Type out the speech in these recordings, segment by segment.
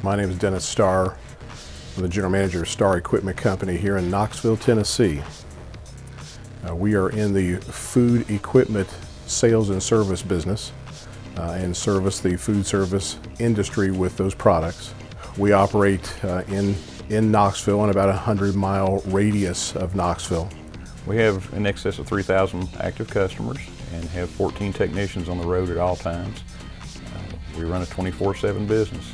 My name is Dennis Starr. I'm the general manager of Starr Equipment Company here in Knoxville, Tennessee. We are in the food equipment sales and service business and service the food service industry with those products. We operate in Knoxville in about a 100-mile radius of Knoxville. We have in excess of 3,000 active customers and have 14 technicians on the road at all times. We run a 24/7 business.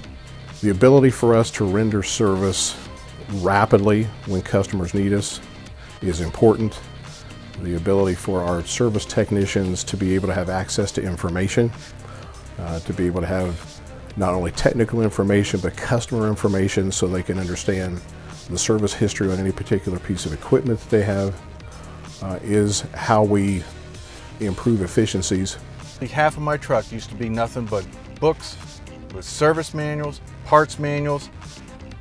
The ability for us to render service rapidly when customers need us is important. The ability for our service technicians to be able to have access to information, to be able to have not only technical information but customer information so they can understand the service history on any particular piece of equipment that they have, is how we improve efficiencies. Half of my truck used to be nothing but books with service manuals, parts manuals.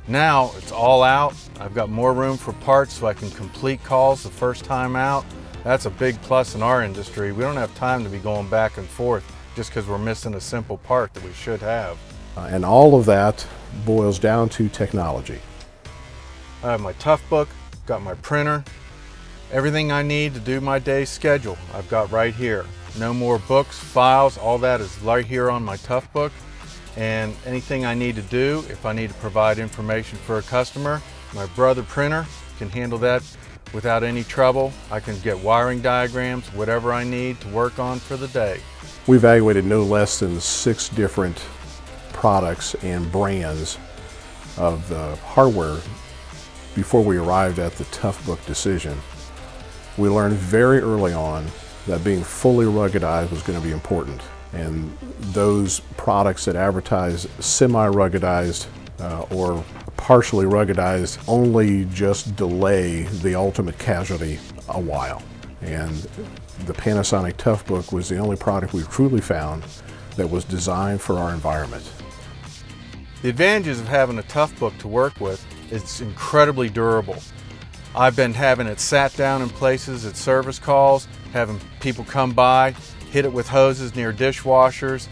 Now it's all out. I've got more room for parts so I can complete calls the first time out. That's a big plus in our industry. We don't have time to be going back and forth just because we're missing a simple part that we should have. And all of that boils down to technology. I have my Toughbook, got my printer, everything I need to do my day's schedule I've got right here. No more books, files, all that is right here on my Toughbook. And anything I need to do, if I need to provide information for a customer, my brother printer can handle that without any trouble. I can get wiring diagrams, whatever I need to work on for the day. We evaluated no less than 6 different products and brands of the hardware before we arrived at the Toughbook decision. We learned very early on that being fully ruggedized was going to be important. And those products that advertise semi-ruggedized or partially ruggedized only just delay the ultimate casualty a while. And the Panasonic Toughbook was the only product we've truly found that was designed for our environment. The advantages of having a Toughbook to work with, it's incredibly durable. I've been having it sat down in places at service calls, having people come by, hit it with hoses near dishwashers.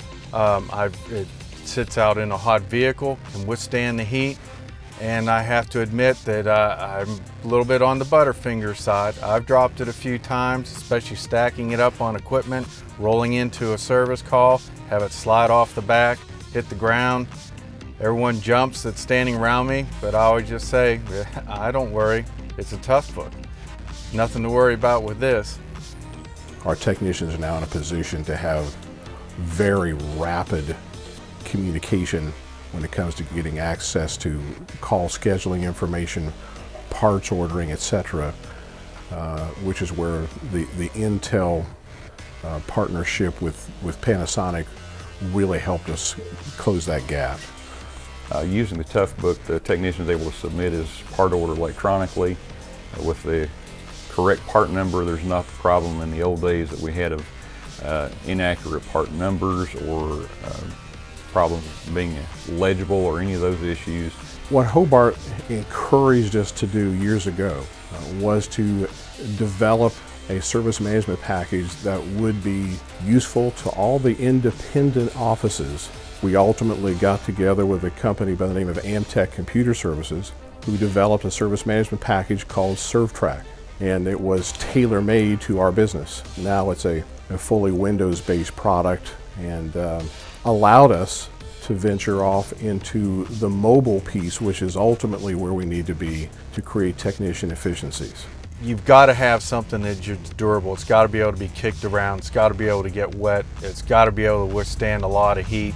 It sits out in a hot vehicle, can withstand the heat, and I have to admit that I'm a little bit on the Butterfinger side. I've dropped it a few times, especially stacking it up on equipment, rolling into a service call, have it slide off the back, hit the ground. Everyone jumps that's standing around me, but I always just say, I don't worry, it's a Toughbook. Nothing to worry about with this. Our technicians are now in a position to have very rapid communication when it comes to getting access to call scheduling information, parts ordering, etc., which is where the Intel partnership with Panasonic really helped us close that gap. Using the Toughbook, the technician is able to submit his part order electronically with the correct part number. There's not the problem in the old days that we had of inaccurate part numbers or problems being legible or any of those issues. What Hobart encouraged us to do years ago was to develop a service management package that would be useful to all the independent offices. We ultimately got together with a company by the name of Amtech Computer Services who developed a service management package called ServTrack. And it was tailor-made to our business. Now it's a fully Windows-based product and allowed us to venture off into the mobile piece, which is ultimately where we need to be to create technician efficiencies. You've got to have something that's durable. It's got to be able to be kicked around. It's got to be able to get wet. It's got to be able to withstand a lot of heat.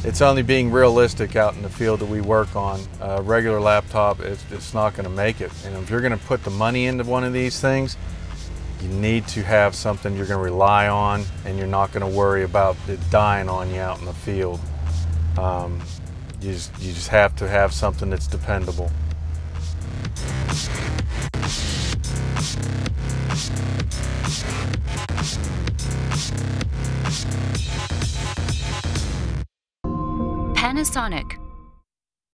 It's only being realistic out in the field that we work on. A regular laptop, it's not going to make it. And if you're going to put the money into one of these things, you need to have something you're going to rely on and you're not going to worry about it dying on you out in the field. You just have to have something that's dependable. Panasonic.